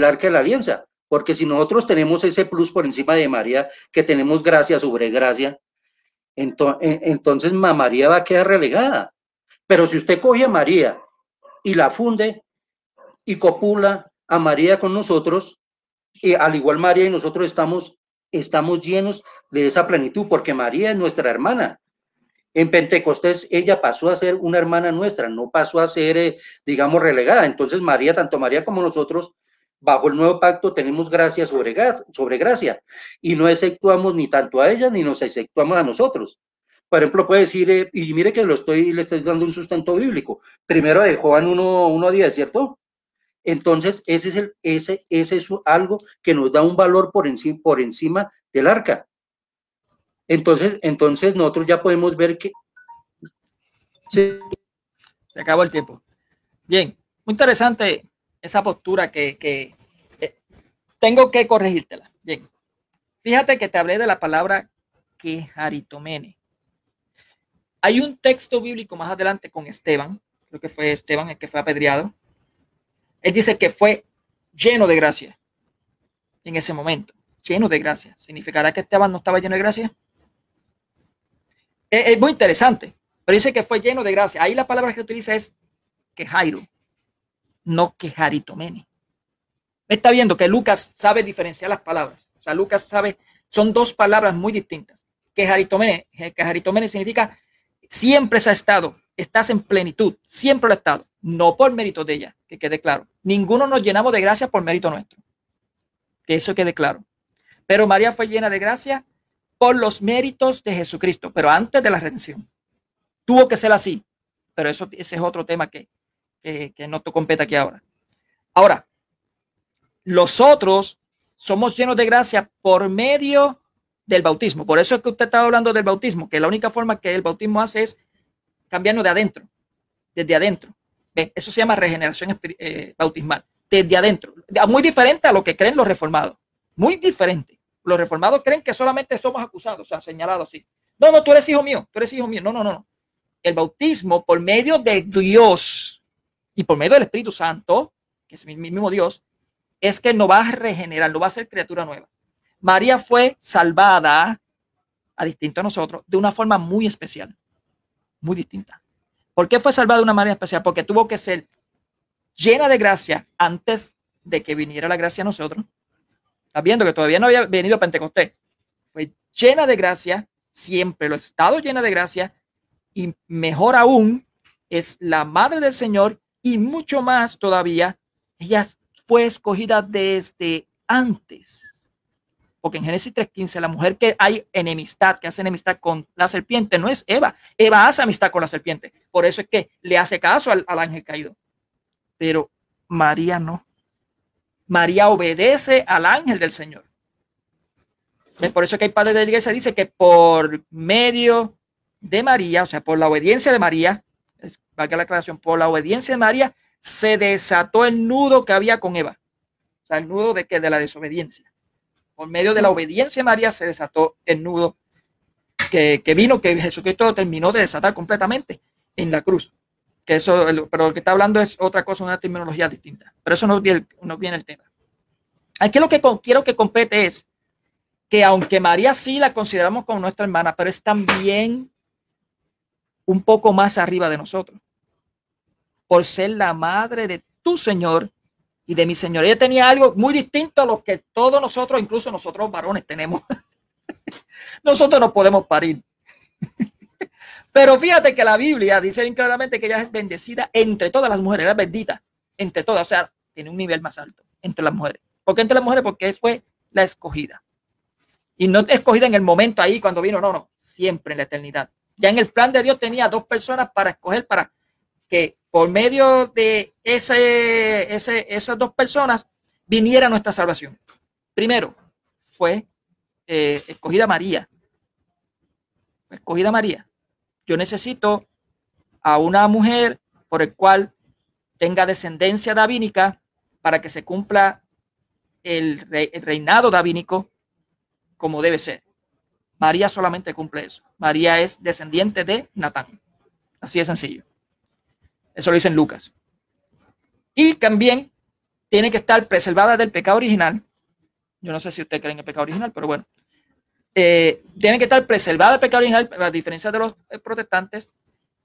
arca de la alianza, porque si nosotros tenemos ese plus por encima de María, que tenemos gracia sobre gracia, entonces María va a quedar relegada. Pero si usted coge a María y la funde y copula a María con nosotros, y al igual María y nosotros estamos llenos de esa plenitud, porque María es nuestra hermana. En Pentecostés ella pasó a ser una hermana nuestra, no pasó a ser, digamos, relegada. Entonces María, tanto María como nosotros, Bajo el nuevo pacto tenemos gracia sobre gracia y no exceptuamos ni tanto a ella ni nos exceptuamos a nosotros. Por ejemplo, puede decir, y mire que le estoy dando un sustento bíblico, primero de Juan 1:10, ¿cierto? Entonces, ese es algo que nos da un valor por encima del arca. Entonces nosotros ya podemos ver que... Sí. Se acabó el tiempo. Bien, muy interesante esa postura que tengo que corregírtela. Bien, fíjate que te hablé de la palabra quejaritomene. Hay un texto bíblico más adelante con Esteban, creo que fue Esteban el que fue apedreado. Él dice que fue lleno de gracia en ese momento, lleno de gracia. ¿Significará que Esteban no estaba lleno de gracia? Es muy interesante, pero dice que fue lleno de gracia. Ahí la palabra que utiliza es quejairo, no quejaritomene. Me está viendo que Lucas sabe diferenciar las palabras. O sea, Lucas sabe, son dos palabras muy distintas. Quejaritomene significa siempre se ha estado, estás en plenitud, siempre lo ha estado, no por mérito de ella, que quede claro. Ninguno nos llenamos de gracia por mérito nuestro, que eso quede claro. Pero María fue llena de gracia por los méritos de Jesucristo, pero antes de la redención. Tuvo que ser así, pero ese es otro tema que no te compete aquí ahora. Ahora, los otros somos llenos de gracia por medio del bautismo. Por eso es que usted estaba hablando del bautismo, que la única forma que el bautismo hace es cambiarnos de adentro, desde adentro. ¿Ves? Eso se llama regeneración bautismal, desde adentro. Muy diferente a lo que creen los reformados. Muy diferente. Los reformados creen que solamente somos acusados, o sea, señalados así. No, no, tú eres hijo mío, tú eres hijo mío. No, no, no, no. El bautismo por medio de Dios y por medio del Espíritu Santo, que es el mismo Dios, es que nos va a regenerar, nos va a hacer criatura nueva. María fue salvada, a distinto a nosotros, de una forma muy especial, muy distinta. ¿Por qué fue salvada de una manera especial? Porque tuvo que ser llena de gracia antes de que viniera la gracia a nosotros. Estás viendo que todavía no había venido Pentecostés. Fue llena de gracia, siempre lo ha estado llena de gracia, y mejor aún, es la madre del Señor, y mucho más todavía, ella fue escogida desde antes. Porque en Génesis 3:15, la mujer que hay enemistad, que hace enemistad con la serpiente, no es Eva. Eva hace amistad con la serpiente. Por eso es que le hace caso al ángel caído. Pero María no. María obedece al ángel del Señor. Por eso es que el padre de la iglesia dice que por medio de María, o sea, por la obediencia de María, valga la aclaración, por la obediencia de María, se desató el nudo que había con Eva. O sea, el nudo de la desobediencia. Por medio de la obediencia de María se desató el nudo que vino, que Jesucristo terminó de desatar completamente en la cruz. Que eso, pero lo que está hablando es otra cosa, una terminología distinta. Pero eso no viene el tema. Aquí lo que quiero que compete es que aunque María sí la consideramos como nuestra hermana, pero es también un poco más arriba de nosotros. Por ser la madre de tu Señor y de mi Señor. Ella tenía algo muy distinto a lo que todos nosotros, incluso nosotros varones, tenemos. Nosotros no podemos parir. Pero fíjate que la Biblia dice bien claramente que ella es bendecida entre todas las mujeres, era bendita entre todas, o sea, tiene un nivel más alto entre las mujeres. ¿Por qué entre las mujeres? Porque fue la escogida. Y no escogida en el momento ahí cuando vino, no, no, siempre en la eternidad. Ya en el plan de Dios tenía dos personas para escoger, para que por medio de esas dos personas viniera nuestra salvación. Primero fue escogida María. Escogida María. Yo necesito a una mujer por el cual tenga descendencia davínica para que se cumpla el reinado davínico como debe ser. María solamente cumple eso. María es descendiente de Natán. Así de sencillo. Eso lo dice en Lucas. Y también tiene que estar preservada del pecado original. Yo no sé si usted cree en el pecado original, pero bueno. Tiene que estar preservada del pecado original, a diferencia de los protestantes,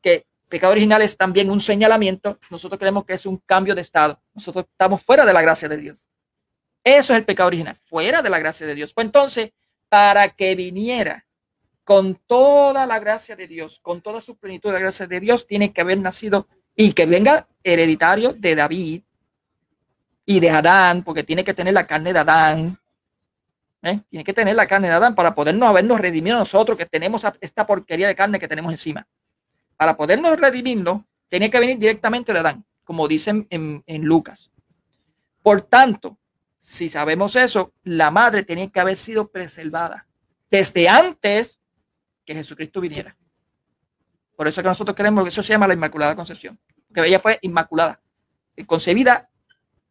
que pecado original es también un señalamiento. Nosotros creemos que es un cambio de estado. Nosotros estamos fuera de la gracia de Dios. Eso es el pecado original, fuera de la gracia de Dios. Pues entonces, para que viniera con toda la gracia de Dios, con toda su plenitud de la gracia de Dios, tiene que haber nacido y que venga hereditario de David, y de Adán, porque tiene que tener la carne de Adán. Tiene que tener la carne de Adán para podernos habernos redimido nosotros, que tenemos esta porquería de carne que tenemos encima. Para podernos redimirnos, tenía que venir directamente de Adán, como dicen en Lucas. Por tanto, si sabemos eso, la madre tenía que haber sido preservada desde antes que Jesucristo viniera. Por eso es que nosotros creemos que eso se llama la Inmaculada Concepción, porque ella fue inmaculada, concebida.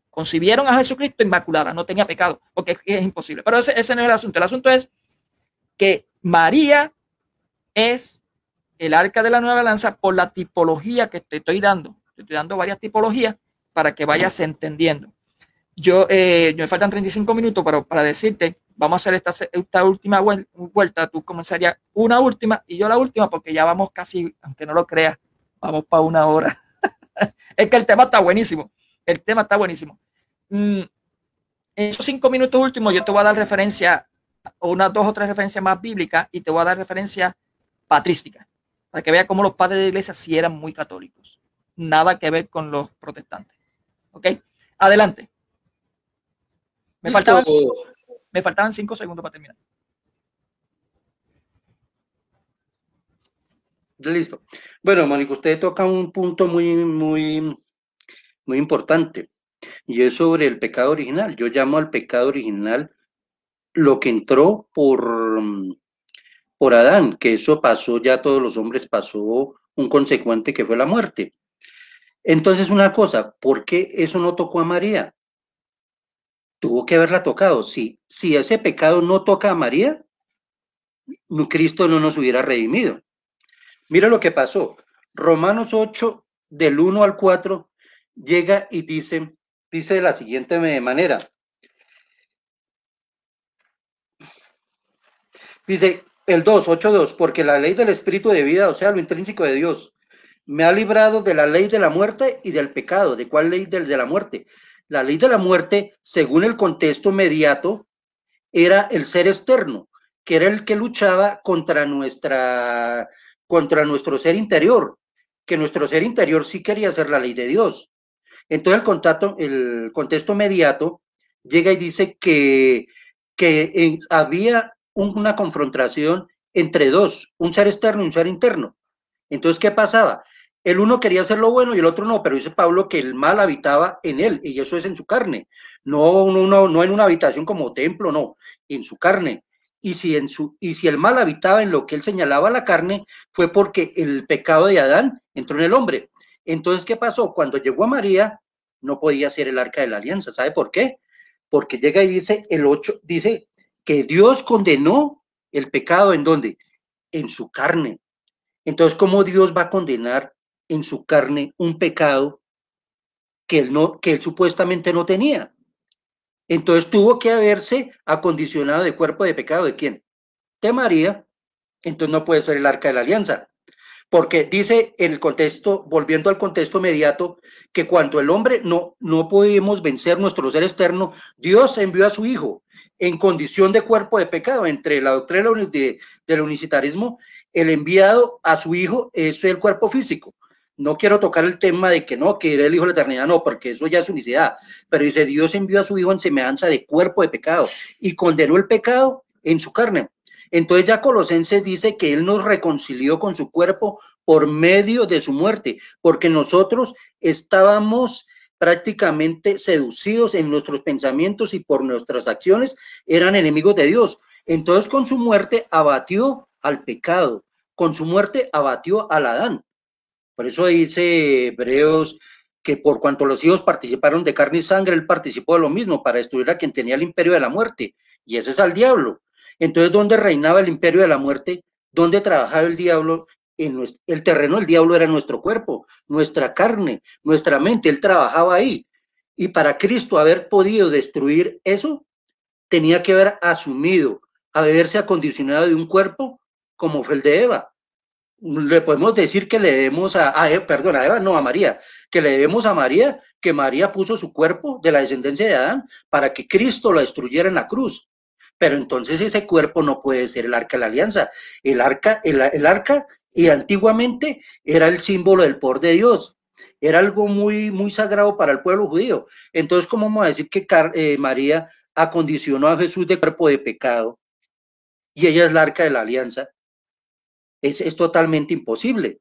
Concibieron a Jesucristo inmaculada, no tenía pecado, porque es imposible. Pero ese no es el asunto. El asunto es que María es el arca de la nueva alianza por la tipología que te estoy dando. Te estoy dando varias tipologías para que vayas entendiendo. Me faltan 35 minutos, pero para decirte, vamos a hacer esta última vuelta. Tú comenzarías una última y yo la última, porque ya vamos casi, aunque no lo creas, vamos para 1 hora. Es que el tema está buenísimo. El tema está buenísimo. En esos 5 minutos últimos yo te voy a dar referencia, unas 2 o 3 referencias más bíblicas, y te voy a dar referencias patrísticas, para que veas cómo los padres de la iglesia sí eran muy católicos. Nada que ver con los protestantes. ¿Ok? Adelante. Me faltaban 5 segundos para terminar. Listo. Bueno, Mónica, usted toca un punto muy importante, y es sobre el pecado original. Yo llamo al pecado original lo que entró por Adán, que eso pasó, ya todos los hombres pasó un consecuente que fue la muerte. Entonces, una cosa, ¿por qué eso no tocó a María? Tuvo que haberla tocado. Si ese pecado no toca a María, Cristo no nos hubiera redimido. Mira lo que pasó. Romanos 8, del 1 al 4, llega y dice de la siguiente manera. Dice el 8:2, porque la ley del Espíritu de vida, o sea, lo intrínseco de Dios, me ha librado de la ley de la muerte y del pecado. ¿De cuál ley? De la muerte. La ley de la muerte, según el contexto inmediato, era el ser externo, que era el que luchaba contra nuestro ser interior, que nuestro ser interior sí quería hacer la ley de Dios. Entonces el contexto inmediato llega y dice que había una confrontación entre dos, un ser externo y un ser interno. Entonces, ¿qué pasaba? El uno quería hacer lo bueno y el otro no, pero dice Pablo que el mal habitaba en él, y eso es en su carne, no en una habitación como templo, no, en su carne. Y si el mal habitaba en lo que él señalaba la carne, fue porque el pecado de Adán entró en el hombre. Entonces, ¿qué pasó? Cuando llegó a María, no podía ser el arca de la alianza. ¿Sabe por qué? Porque llega y dice el 8, dice que Dios condenó el pecado, ¿en dónde? En su carne. Entonces, ¿cómo Dios va a condenar en su carne un pecado que él supuestamente no tenía? Entonces tuvo que haberse acondicionado de cuerpo de pecado. ¿De quién? De María. Entonces no puede ser el arca de la alianza, porque dice en el contexto, volviendo al contexto inmediato, que cuando el hombre no pudimos vencer nuestro ser externo, Dios envió a su hijo en condición de cuerpo de pecado. Entre la doctrina del unicitarismo, el enviado a su hijo es el cuerpo físico. No quiero tocar el tema de que no, que era el hijo de la eternidad, no, porque eso ya es unicidad, pero dice, Dios envió a su hijo en semejanza de cuerpo de pecado y condenó el pecado en su carne. Entonces ya Colosenses dice que él nos reconcilió con su cuerpo por medio de su muerte, porque nosotros estábamos prácticamente seducidos en nuestros pensamientos y por nuestras acciones eran enemigos de Dios. Entonces con su muerte abatió al pecado, con su muerte abatió al Adán. Por eso dice Hebreos que por cuanto los hijos participaron de carne y sangre, él participó de lo mismo para destruir a quien tenía el imperio de la muerte, y ese es al diablo. Entonces, ¿dónde reinaba el imperio de la muerte? ¿Dónde trabajaba el diablo? El terreno del diablo era nuestro cuerpo, nuestra carne, nuestra mente. Él trabajaba ahí. Y para Cristo haber podido destruir eso, tenía que haber asumido, haberse acondicionado de un cuerpo como fue el de Eva. Le podemos decir que le debemos a Eva, no, a María, que le debemos a María, que María puso su cuerpo de la descendencia de Adán para que Cristo lo destruyera en la cruz. Pero entonces ese cuerpo no puede ser el arca de la alianza. El arca y antiguamente era el símbolo del poder de Dios. era algo muy, muy sagrado para el pueblo judío. Entonces, ¿cómo vamos a decir que María acondicionó a Jesús de cuerpo de pecado y ella es la arca de la alianza? Es totalmente imposible.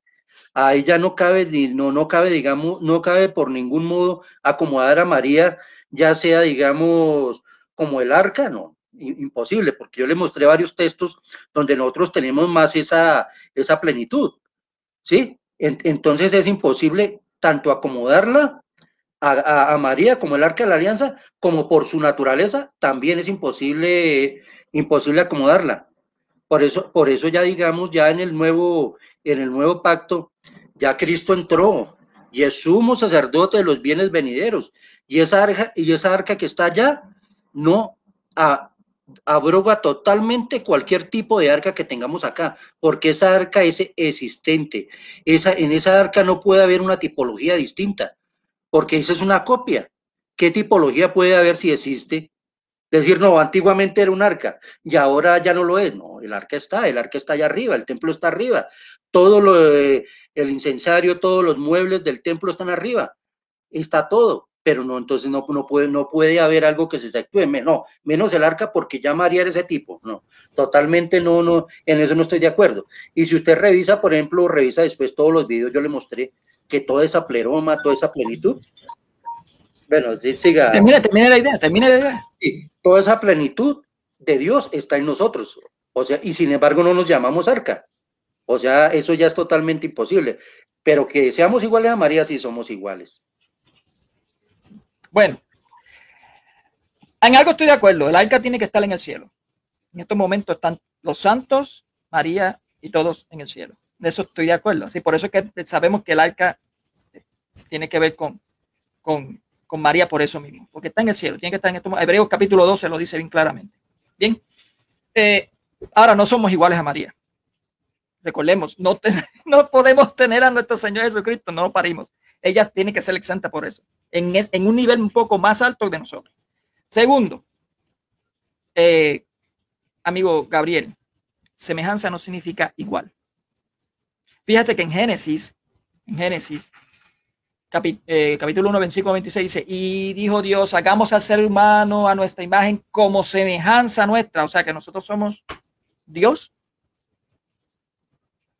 A ella no cabe, no cabe, digamos, no cabe por ningún modo acomodar a María, ya sea, digamos, como el arca, no, imposible, porque yo le mostré varios textos donde nosotros tenemos más esa plenitud, ¿sí? Entonces es imposible tanto acomodarla a María como el arca de la alianza, como por su naturaleza, también es imposible acomodarla. Por eso ya digamos, ya en el nuevo pacto, ya Cristo entró y es sumo sacerdote de los bienes venideros. Y esa arca que está allá no a, abroga totalmente cualquier tipo de arca que tengamos acá, porque esa arca es existente. En esa arca no puede haber una tipología distinta, porque esa es una copia. ¿Qué tipología puede haber si existe? Decir, no, antiguamente era un arca y ahora ya no lo es. No, el arca está allá arriba, el templo está arriba. Todo el incensario, todos los muebles del templo están arriba. Está todo, pero no, entonces no puede haber algo que se efectúe. No, menos el arca porque ya María era ese tipo. No, totalmente no, en eso no estoy de acuerdo. Y si usted revisa, por ejemplo, revisa después todos los videos, yo le mostré que toda esa pleroma, toda esa plenitud, bueno, sí, siga. Termina la idea. Sí, toda esa plenitud de Dios está en nosotros. O sea, y sin embargo no nos llamamos arca. O sea, eso ya es totalmente imposible. Pero que seamos iguales a María, sí somos iguales. Bueno, en algo estoy de acuerdo. El arca tiene que estar en el cielo. En estos momentos están los santos, María y todos en el cielo. De eso estoy de acuerdo. Así, por eso es que sabemos que el arca tiene que ver con María por eso mismo, porque está en el cielo, tiene que estar en estos. Hebreos capítulo 12 lo dice bien claramente. Bien, ahora no somos iguales a María. Recordemos, no podemos tener a nuestro Señor Jesucristo, no lo parimos. Ella tiene que ser exenta por eso, en un nivel un poco más alto de nosotros. Segundo, amigo Gabriel, semejanza no significa igual. Fíjate que en Génesis, capítulo 1, versículo 26 dice, y dijo Dios, hagamos al ser humano a nuestra imagen como semejanza nuestra, o sea que nosotros somos Dios.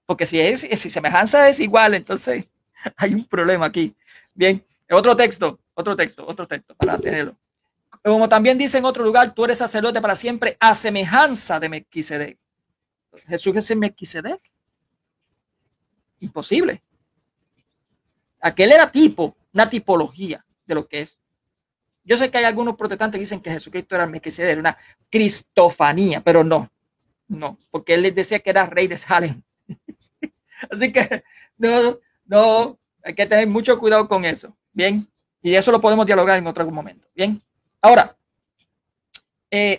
Porque si semejanza es igual, entonces hay un problema aquí. Bien, otro texto para tenerlo. Como también dice en otro lugar, tú eres sacerdote para siempre a semejanza de Melquisedec. Jesús es Melquisedec. Imposible. Aquel era una tipología de lo que es. Yo sé que hay algunos protestantes que dicen que Jesucristo era Melquisedec, era una cristofanía, pero no, porque él les decía que era rey de Salem. Así que no, hay que tener mucho cuidado con eso. Bien, y eso lo podemos dialogar en otro momento. Bien, ahora,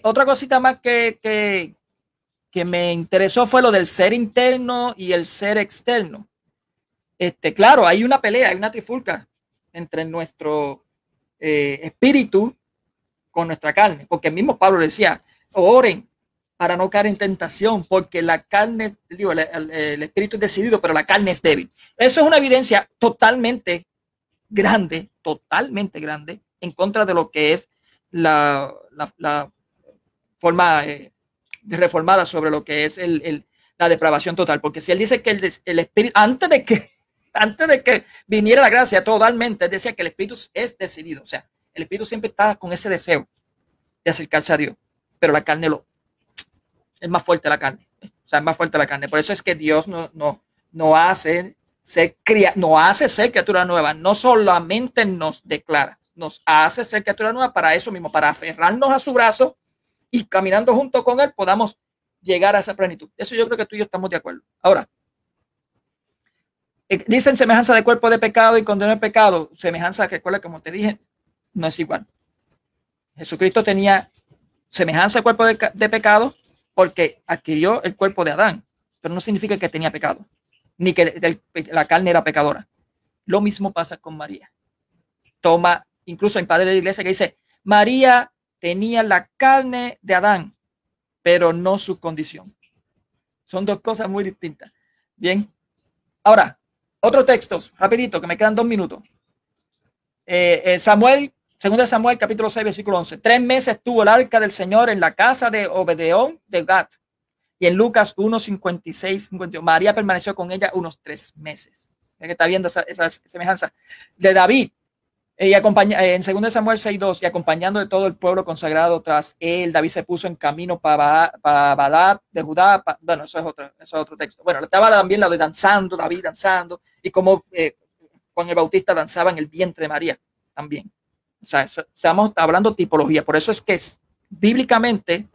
otra cosita más que me interesó fue lo del ser interno y el ser externo. Claro, hay una pelea, hay una trifulca entre nuestro espíritu con nuestra carne, porque el mismo Pablo decía, oren para no caer en tentación, porque la carne, digo, el espíritu es decidido, pero la carne es débil. Eso es una evidencia totalmente grande en contra de lo que es la forma reformada sobre lo que es la depravación total, porque si él dice que el espíritu, antes de que viniera la gracia totalmente, él decía que el espíritu es decidido, o sea, el espíritu siempre está con ese deseo de acercarse a Dios, pero la carne es más fuerte la carne, o sea, es más fuerte la carne. Por eso es que Dios no hace ser criatura nueva, no solamente nos declara, nos hace ser criatura nueva para eso mismo, para aferrarnos a su brazo y caminando junto con él podamos llegar a esa plenitud. Eso yo creo que tú y yo estamos de acuerdo. Ahora, dicen semejanza de cuerpo de pecado y condena el pecado. Semejanza, que recuerda, como te dije, no es igual. Jesucristo tenía semejanza de cuerpo de pecado porque adquirió el cuerpo de Adán, pero no significa que tenía pecado, ni que la carne era pecadora. Lo mismo pasa con María. Incluso hay padres de la iglesia que dice, María tenía la carne de Adán, pero no su condición. Son dos cosas muy distintas. Bien. Ahora, Otro texto, rapidito, que me quedan 2 minutos. Samuel, 2 Samuel, capítulo 6, versículo 11. 3 meses tuvo el arca del Señor en la casa de Obedeón de Gat. Y en Lucas 1, 56, 58, María permaneció con ella unos 3 meses. Que está viendo esa semejanza. De David, y en 2 Samuel 6:2, y acompañando de todo el pueblo consagrado tras él, David se puso en camino para Balad de Judá. Bueno, eso es otro texto. Bueno, estaba también la de danzando, David danzando, y como Juan el Bautista danzaba en el vientre de María también. O sea, estamos hablando tipología. Por eso es que bíblicamente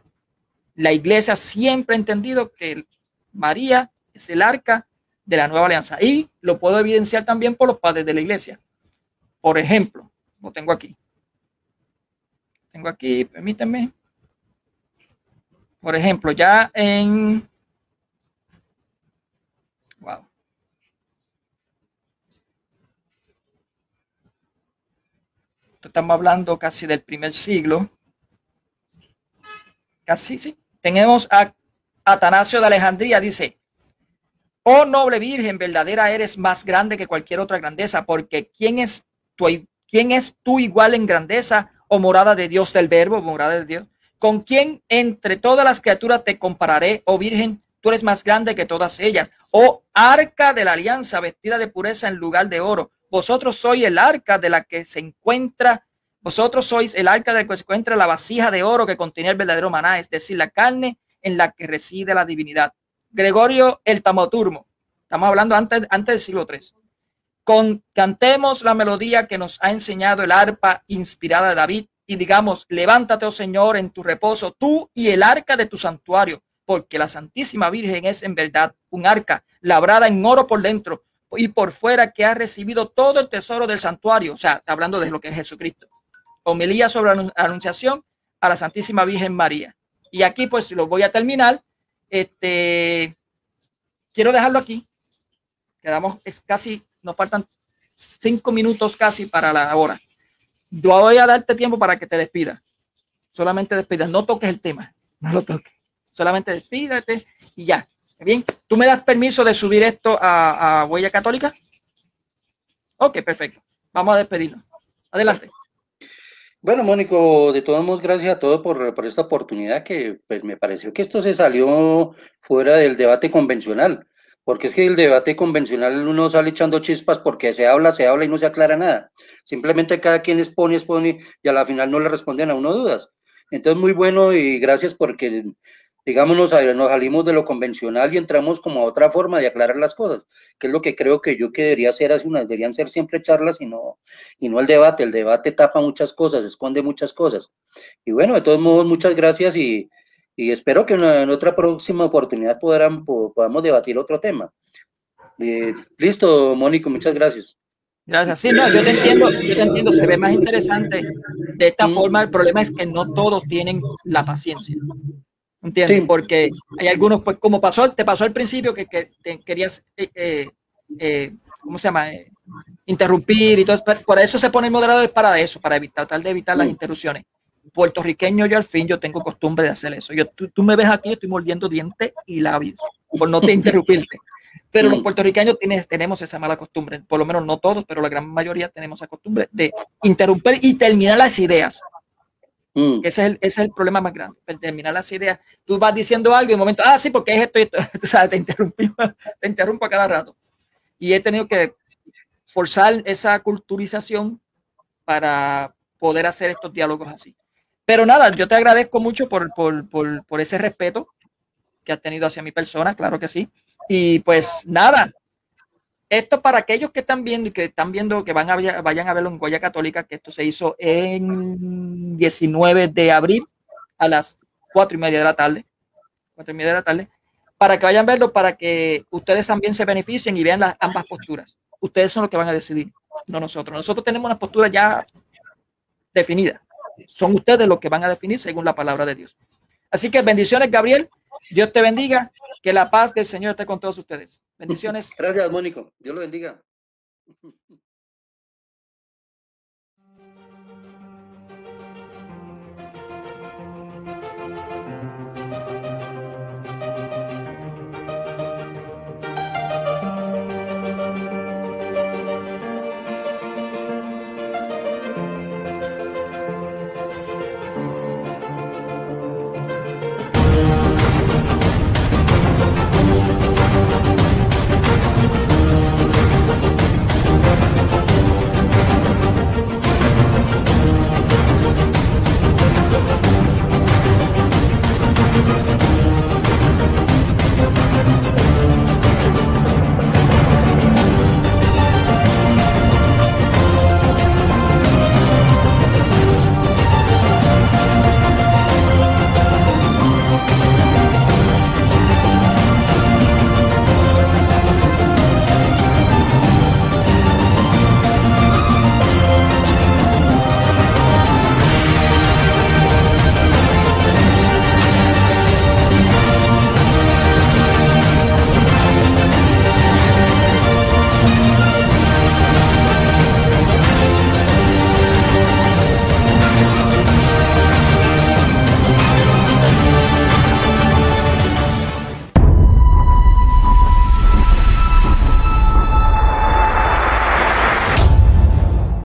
la iglesia siempre ha entendido que María es el arca de la nueva alianza. Y lo puedo evidenciar también por los padres de la iglesia. Por ejemplo, lo tengo aquí. Permítanme. Por ejemplo, ya en... Wow. Estamos hablando casi del primer siglo. Casi, sí. Tenemos a Atanasio de Alejandría, dice: oh noble virgen, verdadera eres más grande que cualquier otra grandeza, porque ¿quién es tú igual en grandeza, o morada de Dios del verbo, morada de Dios? ¿Con quién entre todas las criaturas te compararé, oh virgen? Tú eres más grande que todas ellas, oh arca de la alianza, vestida de pureza en lugar de oro. Vosotros sois el arca de la que se encuentra, vosotros sois el arca de la que se encuentra la vasija de oro que contiene el verdadero maná, es decir, la carne en la que reside la divinidad. Gregorio el Tamoturmo, estamos hablando antes del siglo III. Cantemos la melodía que nos ha enseñado el arpa inspirada de David y digamos: levántate, oh Señor, en tu reposo, tú y el arca de tu santuario, porque la Santísima Virgen es en verdad un arca labrada en oro por dentro y por fuera, que ha recibido todo el tesoro del santuario. O sea, está hablando de lo que es Jesucristo. Homilía sobre la anunciación a la Santísima Virgen María. Y aquí pues lo voy a terminar. Quiero dejarlo aquí. Quedamos casi, nos faltan 5 minutos casi para la hora. Yo voy a darte tiempo para que te despidas. Solamente despidas, no toques el tema, no lo toques. Solamente despídate y ya. Bien, ¿tú me das permiso de subir esto a Huella Católica? Ok, perfecto. Vamos a despedirnos. Adelante. Bueno, Mónico, de todos modos, gracias a todos por esta oportunidad, que pues me pareció que esto se salió fuera del debate convencional, porque es que el debate convencional uno sale echando chispas porque se habla y no se aclara nada. Simplemente cada quien expone y a la final no le responden a uno dudas. Entonces, muy bueno y gracias porque, digamos, nos salimos de lo convencional y entramos como a otra forma de aclarar las cosas, que es lo que creo que debería ser así, deberían ser siempre charlas y no el debate. El debate tapa muchas cosas, esconde muchas cosas. Y bueno, de todos modos, muchas gracias y espero que en otra próxima oportunidad podamos debatir otro tema. Listo, Mónico, muchas gracias. Gracias. Sí, no, yo te entiendo, se ve más interesante de esta forma. El problema es que no todos tienen la paciencia. ¿Entiendes? Sí. Porque hay algunos, pues como te pasó al principio, que querías, ¿cómo se llama? Interrumpir y todo. Por eso se pone el moderador, para eso, para tratar de evitar las interrupciones. Puertorriqueño, yo al fin, yo tengo costumbre de hacer eso. Tú me ves aquí, yo estoy mordiendo dientes y labios por no te interrumpirte. Pero los puertorriqueños tenemos esa mala costumbre, por lo menos no todos, pero la gran mayoría tenemos esa costumbre de interrumpir y terminar las ideas. Ese es el problema más grande, terminar las ideas. Tú vas diciendo algo y de momento, sí, porque es esto y esto. O sea, te interrumpo a cada rato. Y he tenido que forzar esa culturización para poder hacer estos diálogos así. Pero nada, yo te agradezco mucho por ese respeto que has tenido hacia mi persona, claro que sí. Y pues nada, esto para aquellos que están viendo que vayan a verlo en Huella Católica, que esto se hizo en 19 de abril a las 4:30 de la tarde. 4:30 de la tarde. Para que vayan a verlo, para que ustedes también se beneficien y vean ambas posturas. Ustedes son los que van a decidir, no nosotros. Nosotros tenemos una postura ya definida. Son ustedes los que van a definir según la palabra de Dios. Así que bendiciones, Gabriel. Dios te bendiga. Que la paz del Señor esté con todos ustedes. Bendiciones. Gracias, Mónico. Dios lo bendiga.